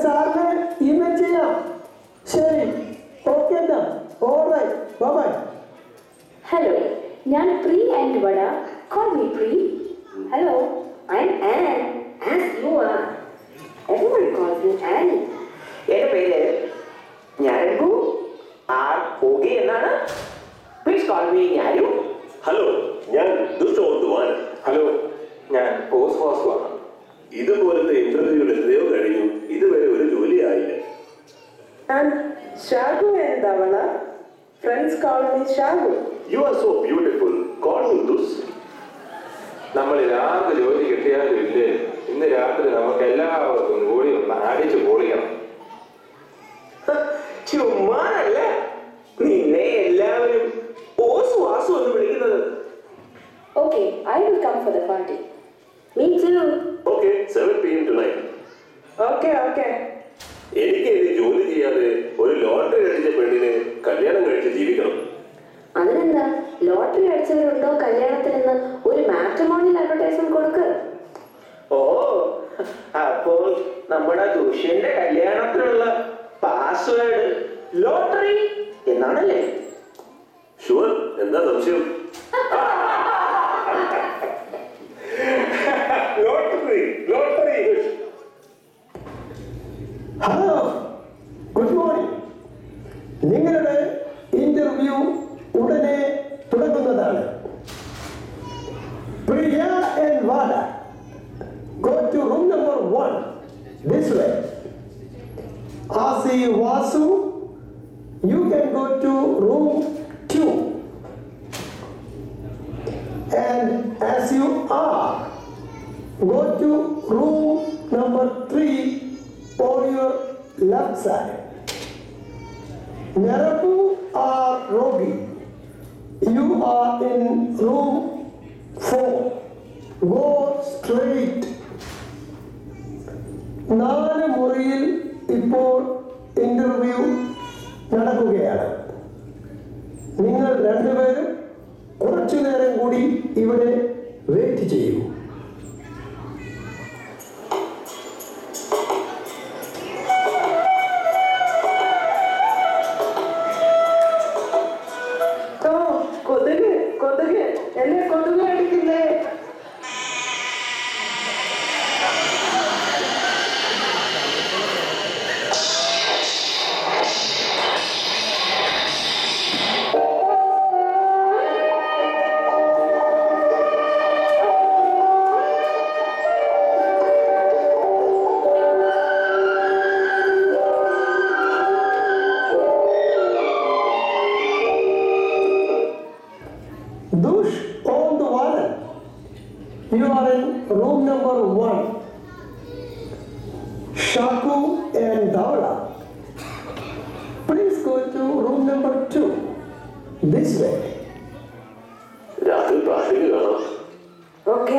സാറിന് ഇമെയിൽ ചെയ്യാം. ശരി, ഓക്കെ എന്നാ. Alright, bye. ഹലോ, ഞാൻ പ്രീ ആൻഡ് വട. കോൾ മീ പ്രീ. ഹലോ, ഐ ആം ആൻ as you are. Everyone calls me ആൻ. എന്റെ പേര് ഞാനു ആർ ഓകെ എന്നാണ്. പ്ലീസ് കോൾ മീ ഞാനു. ഹലോ, ഞാൻ ദുഷ്ടോട്ടുവാൻ. ഹലോ, ഞാൻ ഓസ്വാസു ആണ്. ഇതുപോലത്തെ ഇന്റർവ്യൂകൾ എത്രയോ കഴിഞ്ഞു, ഇതുവരെ ഒരു ജോലി ആയില്ല. ഷാഗു തവണ. Friends call me Shagu. You are so beautiful. Call me ദുസ്. നമ്മൾ രാത്രി ജോലി കിട്ടിയാലും ഇല്ലേ, ഇന്ന് രാത്രി നമുക്ക് എല്ലാവർക്കും കൂടി ഒന്ന് അടിച്ചു പൊളിക്കണം. ചുമ്മാനല്ല നിന്നെ എല്ലാവരും ഓസ് വാസു എന്ന് വിളിക്കുന്നത്. Okay, I will come for the party. Me too. Okay, 7 PM tonight. Okay. എനിക്ക് ഇനി ജോലി ചെയ്യാതെ ഒരു ലോട്ടറി അടിച്ച പെണ്ണിനെ കല്യാണം കഴിച്ച് ജീവിക്കണം. അതിനെന്താ, ലോട്ടറി അടിച്ചവരുണ്ടോ കല്യാണത്തിനെന്ന് ഒരു മാട്രിമോണിയൽ അഡ്വർടൈസ്മെന്റ് കൊടുക്ക്. ഓ, അപ്പോൾ നമ്മുടെ ദുഷ്യന്റെ കല്യാണത്തിനുള്ള പാസ്വേഡ് ലോട്ടറി എന്നാണല്ലേ? ഷുവർ, എന്താ സംശയം? ലോട്ടറി. Hello, good morning. നിങ്ങളുടെ ഇന്റർവ്യൂ ഉടനെ തുടങ്ങുന്നതാണ്. പ്രിയ and Wadia, go to room number 1 this way. Asi Vasu, you can go to room 2. And as you are, go to room number 3 on your left side. Narapu or Rogi, you are in room 4. Go straight. 4 മുറിയിൽ ഇപ്പോൾ interview നടക്കുകയാണ്. നിങ്ങൾ രണ്ടുപേരും കുറച്ചു നേരം കൂടി ഇവിടെ wait ചെയ്യൂ. കൊതുക് എന്നെ കൊതുക് അടിക്കുന്നേ. Dush on the water. You are in room number 1. Shaku and Dawla, please go to room number 2 this way. രാത്രി ട്രാഫിക് കാണാം. ഓക്കെ.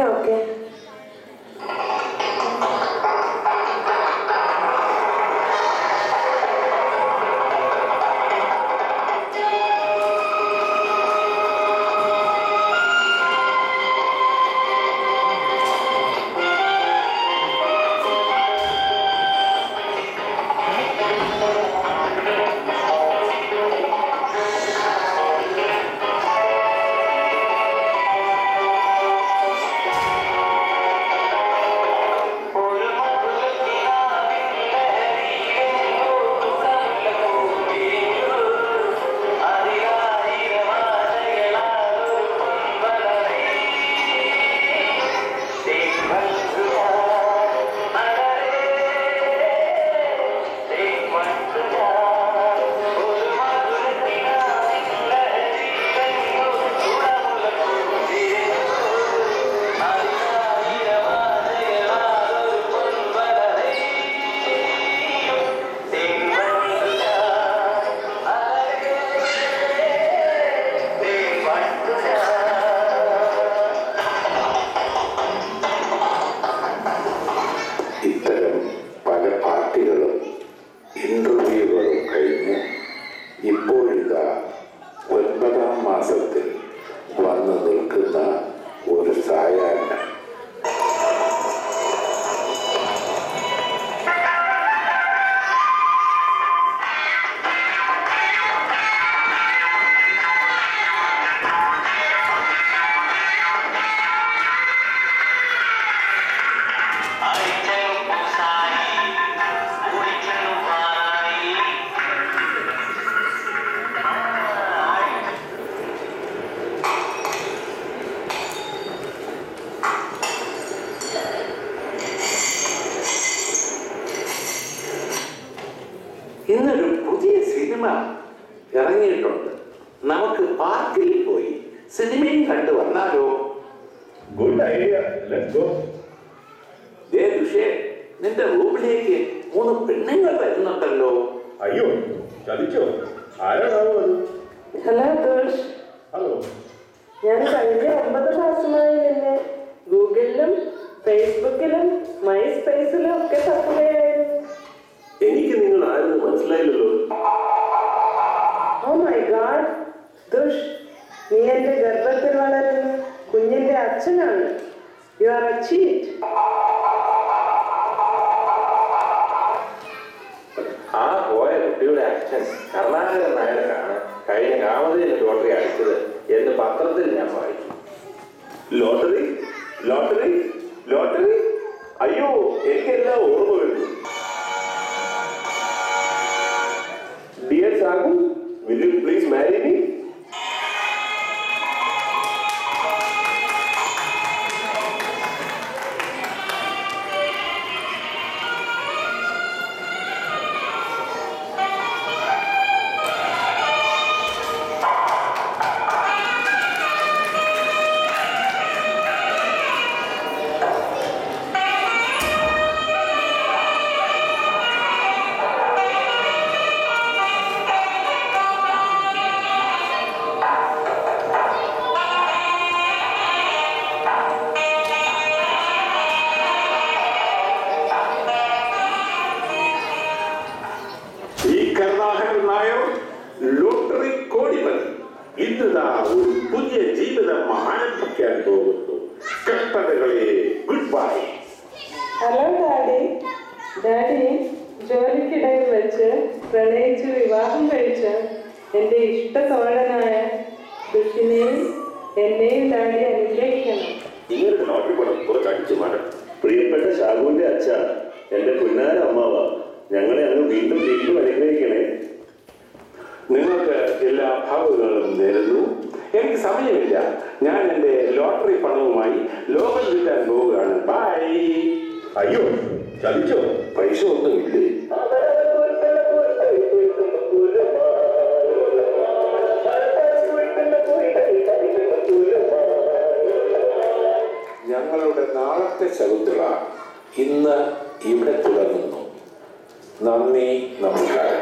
ഇന്നൊരു പുതിയ സിനിമ ഇറങ്ങിയിട്ടുണ്ട്. നമുക്ക് പാർക്കിൽ പോയി സിനിമയും കണ്ടു വന്നാലോ? Good idea. Let's go. ദുഷേ, നിന്റെ റൂമിലേക്ക് 3 പെണ്ണുങ്ങൾ വരുന്നുണ്ടല്ലോ. അയ്യോ, ചതിച്ചോ? ആരാണാവോ അത്? ഹലോ ദോഷ്. ഹലോ. ഞാൻ കഴിഞ്ഞ 9 മാസമായി നിന്നെ ഗൂഗിളിലും ഫേസ്ബുക്കിലും മൈ സ്പേസിലും ഒക്കെ തപ്പുകയായിരുന്നു. എനിക്ക് നിങ്ങൾ ആരെന്ന് മനസ്സിലായില്ലല്ലോ. ഓ മൈ ഗാഡ് ദുഷ്, നീ എന്റെ ഗർഭത്തിൽ വളരുന്ന കുഞ്ഞിന്റെ അച്ഛനാണ്. You are A cheat. ആ പോയ കുട്ടിയുടെ അച്ഛൻ കർണാടക നായകനാണ് കഴിഞ്ഞ കാമതയിൽ ലോട്ടറി അടിച്ചത് എന്ന് പത്രത്തിൽ ഞാൻ വായിച്ചു. Lottery lottery lottery? അയ്യോ, എനിക്കെല്ലാം ഓർമ്മ വരുന്നു. Dear Sagu, will you please marry me? ലോട്ടറി കോടിപതി ഇന്ന് ഒരു പുതിയ ജീവിതം ആരംഭിക്കാൻ പോകുന്നു. കഷ്ടതകളെ good bye. Hello daddy. Daddy, ജോലിക്കിടയിൽ വെച്ച് പ്രണയിച്ച് വിവാഹം കഴിച്ച എൻ്റെ ഇഷ്ടത്തോഴനായ ദുഷിനെയും എന്നെയും ഡാഡി അനുഗ്രഹിക്കണം. ഇങ്ങനൊരു ലോട്ടറി പണം കുറച്ച് അടിച്ചു മാറ്റം. പ്രിയപ്പെട്ട ഷാഗുവിന്റെ അച്ഛ, എന്റെ പുന്നാര അമ്മാവ, ഞങ്ങളെ അങ്ങ് വീണ്ടും വീണ്ടും അനുഗ്രഹിക്കണേ. നിങ്ങൾക്ക് എല്ലാ ഭാവങ്ങളും നേരുന്നു. എനിക്ക് സമയമില്ല. ഞാൻ എൻ്റെ ലോട്ടറി പണവുമായി ലോകം ചുറ്റാൻ പോവുകയാണ്. ബൈ. അയ്യോ, ചതിച്ചോ? പൈസ ഒന്നുമില്ലേ? ഞങ്ങളുടെ നാളത്തെ ശകുന്തള ഇന്ന് ഇവിടെ തുടങ്ങുന്നു. നന്ദി, നമസ്കാരം.